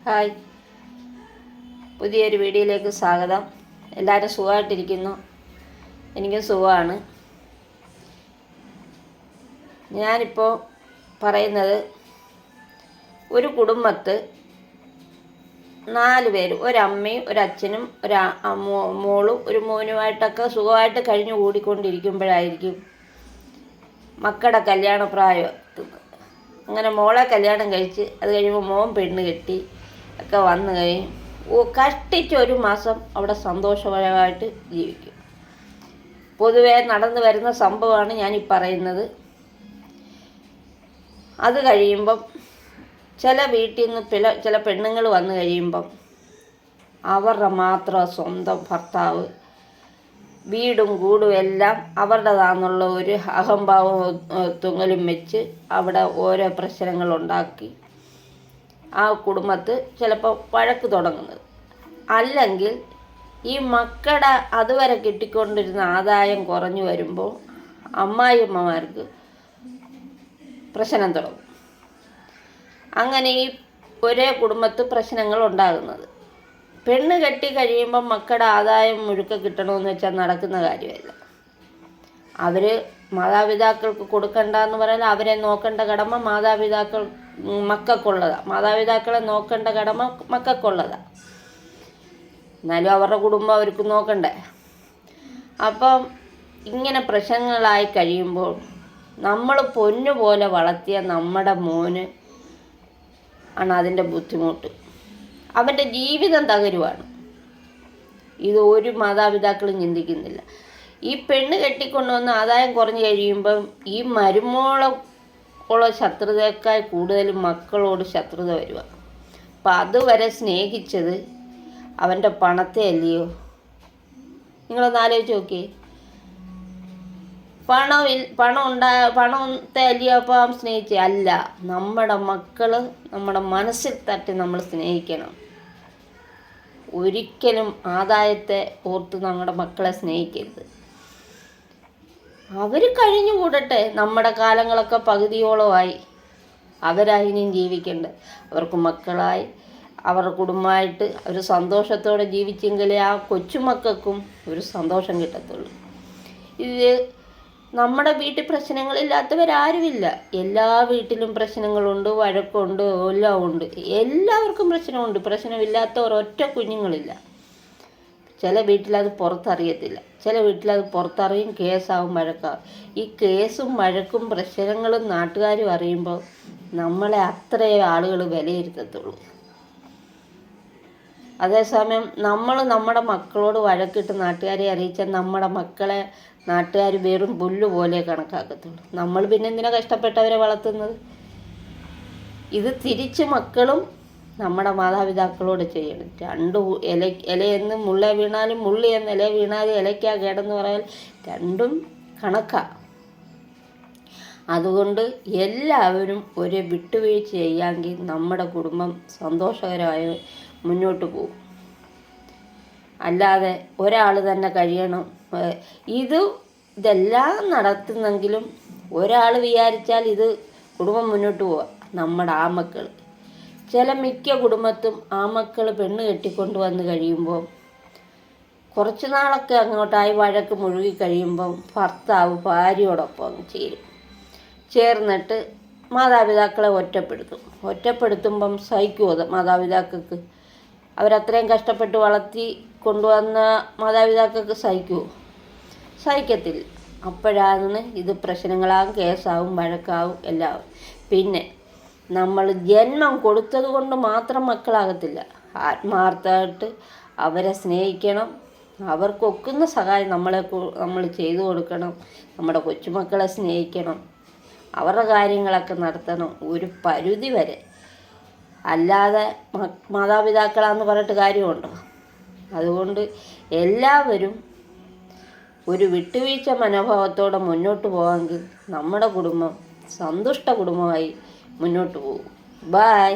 Hi, പുതിയൊരു വീഡിയോയിലേക്ക് സ്വാഗതം. എല്ലാവരും സുഖമായിട്ടിരിക്കുന്നു. എനിക്കും സുഖമാണ്. ഞാനിപ്പോൾ പറയുന്നത് ഒരു കുടുംബത്ത് 4 പേര്, ഒരമ്മയും ഒരച്ഛനും മോളും ഒരു മോനുമായിട്ടൊക്കെ സുഖമായിട്ട് കഴിഞ്ഞു കൂടിക്കൊണ്ടിരിക്കുമ്പോഴായിരിക്കും മക്കളുടെ കല്യാണപ്രായം. അങ്ങനെ മോളെ കല്യാണം കഴിച്ച് അത് കഴിയുമ്പോൾ മോൻ പെണ്ണ് കെട്ടി ഒക്കെ വന്നു കഴിയും. കഷ്ടിച്ച് 1 മാസം അവിടെ സന്തോഷപരമായിട്ട് ജീവിക്കും. പൊതുവേ നടന്നു വരുന്ന സംഭവമാണ് ഞാനീ പറയുന്നത്. അത് കഴിയുമ്പം ചില വീട്ടിൽ നിന്ന് ചില പെണ്ണുങ്ങൾ വന്നു കഴിയുമ്പം അവരുടെ മാത്രം സ്വന്തം ഭർത്താവ് വീടും കൂടും എല്ലാം അവരുടേതാണെന്നുള്ള ഒരു അഹംഭാവവും തുങ്ങലും വെച്ച് അവിടെ ഓരോ പ്രശ്നങ്ങളുണ്ടാക്കി ആ കുടുംബത്ത് ചിലപ്പോൾ വഴക്ക് തുടങ്ങുന്നത്. അല്ലെങ്കിൽ ഈ മക്കളുടെ അതുവരെ കിട്ടിക്കൊണ്ടിരുന്ന ആദായം കുറഞ്ഞു വരുമ്പോൾ അമ്മായിയമ്മമാർക്ക് പ്രശ്നം തുടങ്ങും. അങ്ങനെ ഈ ഒരേ കുടുംബത്ത് പ്രശ്നങ്ങൾ ഉണ്ടാകുന്നത്. പെണ്ണ് കെട്ടി കഴിയുമ്പം മക്കളുടെ ആദായം മുഴുക്ക കിട്ടണമെന്ന് വെച്ചാൽ നടക്കുന്ന കാര്യമല്ല. അവർ മാതാപിതാക്കൾക്ക് കൊടുക്കണ്ടെന്ന് പറഞ്ഞാൽ അവരെ നോക്കേണ്ട കടമ മക്കൾക്കുള്ളതാണ്. മാതാപിതാക്കളെ നോക്കേണ്ട കടമ മക്കൾക്കുള്ളതാണ്. എന്നാലും അവരുടെ കുടുംബം അവർക്ക് നോക്കണ്ടേ. അപ്പം ഇങ്ങനെ പ്രശ്നങ്ങളായി കഴിയുമ്പോൾ നമ്മൾ പൊന്നുപോലെ വളർത്തിയ നമ്മുടെ മോന് ആണ് അതിൻ്റെ ബുദ്ധിമുട്ട്. അവൻ്റെ ജീവിതം തകരുവാണ്. ഇത് ഒരു മാതാപിതാക്കളും ചിന്തിക്കുന്നില്ല. ഈ പെണ്ണ് കെട്ടിക്കൊണ്ടുവന്ന് ആദായം കുറഞ്ഞു കഴിയുമ്പം ഈ മരുമോളോടുള്ള ശത്രുതയേക്കാൾ കൂടുതലും മക്കളോട് ശത്രുത വരുക. അപ്പം അതുവരെ സ്നേഹിച്ചത് അവൻ്റെ പണത്തെ അല്ലയോ? നിങ്ങളൊന്ന് ആലോചിച്ച് നോക്കിയേ. പണത്തെ അല്ലയോ അപ്പം സ്നേഹിച്ചേ? അല്ല, നമ്മുടെ മക്കൾ നമ്മുടെ മനസ്സിൽ തട്ടി നമ്മൾ സ്നേഹിക്കണം. ഒരിക്കലും ആദായത്തെ ഓർത്ത് നമ്മുടെ മക്കളെ സ്നേഹിക്കരുത്. അവർ കഴിഞ്ഞു കൂടട്ടെ. നമ്മുടെ കാലങ്ങളൊക്കെ പകുതിയോളമായി. അവരായിനും ജീവിക്കണ്ടേ. അവർക്ക് മക്കളായി അവരുടെ കുടുംബമായിട്ട് അവർ സന്തോഷത്തോടെ ജീവിച്ചെങ്കിലേ ആ കൊച്ചുമക്കൾക്കും ഒരു സന്തോഷം കിട്ടത്തുള്ളൂ. ഇത് നമ്മുടെ വീട്ടിൽ പ്രശ്നങ്ങളില്ലാത്തവരാരുമില്ല. എല്ലാ വീട്ടിലും പ്രശ്നങ്ങളുണ്ട്, വഴക്കുണ്ട്, എല്ലാം ഉണ്ട്. എല്ലാവർക്കും പ്രശ്നമുണ്ട്. പ്രശ്നമില്ലാത്തവർ ഒറ്റ കുഞ്ഞുങ്ങളില്ല. ചില വീട്ടിലത് പുറത്തറിയത്തില്ല. ചില വീട്ടിലത് പുറത്തറിയും, കേസാവും, വഴക്കാവും. ഈ കേസും വഴക്കും പ്രശ്നങ്ങളും നാട്ടുകാരും അറിയുമ്പോൾ നമ്മളെ അത്രയും ആളുകൾ വിലയിരുത്തത്തുള്ളൂ. അതേസമയം നമ്മൾ നമ്മുടെ മക്കളോട് വഴക്കിട്ട് നാട്ടുകാരെ അറിയിച്ചാൽ നമ്മുടെ മക്കളെ നാട്ടുകാർ വെറും പുല്ല് പോലെ കണക്കാക്കത്തുള്ളൂ. നമ്മൾ പിന്നെ എന്തിനാ കഷ്ടപ്പെട്ടവരെ വളർത്തുന്നത്? ഇത് തിരിച്ച് മക്കളും നമ്മുടെ മാതാപിതാക്കളോട് ചെയ്യണം. ഇലയെന്ന് മുള്ള വീണാലും മുള്ളി എന്ന് ഇല വീണാലും ഇലയ്ക്കാ കേടെന്ന് പറയാൻ രണ്ടും കണക്കാണ്. അതുകൊണ്ട് എല്ലാവരും ഒരു വിട്ടുവീഴ്ച ചെയ്യാമെങ്കിൽ നമ്മുടെ കുടുംബം സന്തോഷകരമായി മുന്നോട്ട് പോകും. അല്ലാതെ ഒരാൾ തന്നെ കഴിയണം. ഇതെല്ലാം നടത്തുന്നെങ്കിലും ഒരാൾ വിചാരിച്ചാൽ ഇത് കുടുംബം മുന്നോട്ട് പോവാം. നമ്മുടെ ആമക്കൾ, മിക്ക കുടുംബത്തും ആമക്കൾ പെണ്ണ് കെട്ടിക്കൊണ്ട് വന്ന് കഴിയുമ്പോൾ കുറച്ച് നാളൊക്കെ അങ്ങോട്ടായി വഴക്ക് മുഴുകി കഴിയുമ്പം ഭർത്താവ് ഭാര്യയോടൊപ്പം ചേർന്നിട്ട് മാതാപിതാക്കളെ ഒറ്റപ്പെടുത്തുമ്പം സഹിക്കുമോ മാതാപിതാക്കൾക്ക്? അവരത്രയും കഷ്ടപ്പെട്ട് വളർത്തി കൊണ്ടുവന്ന മാതാപിതാക്കൾക്ക് സഹിക്കുമോ? സഹിക്കത്തില്ല. അപ്പോഴാണ് ഇത് പ്രശ്നങ്ങളാകും, കേസാവും, വഴക്കാവും, എല്ലാവും. പിന്നെ നമ്മൾ ജന്മം കൊടുത്തത് കൊണ്ട് മാത്രം മക്കളാകത്തില്ല. ആത്മാർത്ഥമായിട്ട് അവരെ സ്നേഹിക്കണം. അവർക്കൊക്കുന്ന സഹായം നമ്മൾ ചെയ്തു കൊടുക്കണം. നമ്മുടെ കൊച്ചുമക്കളെ സ്നേഹിക്കണം. അവരുടെ കാര്യങ്ങളൊക്കെ നടത്തണം ഒരു പരിധി വരെ. അല്ലാതെ മാതാപിതാക്കളാന്ന് പറഞ്ഞിട്ട് കാര്യമുണ്ടോ? അതുകൊണ്ട് എല്ലാവരും ഒരു വിട്ടുവീഴ്ച മനോഭാവത്തോടെ മുന്നോട്ട് പോകാമെങ്കിൽ നമ്മുടെ കുടുംബം സന്തുഷ്ട കുടുംബമായി മുന്നോട്ട് പോകും. ബായ്.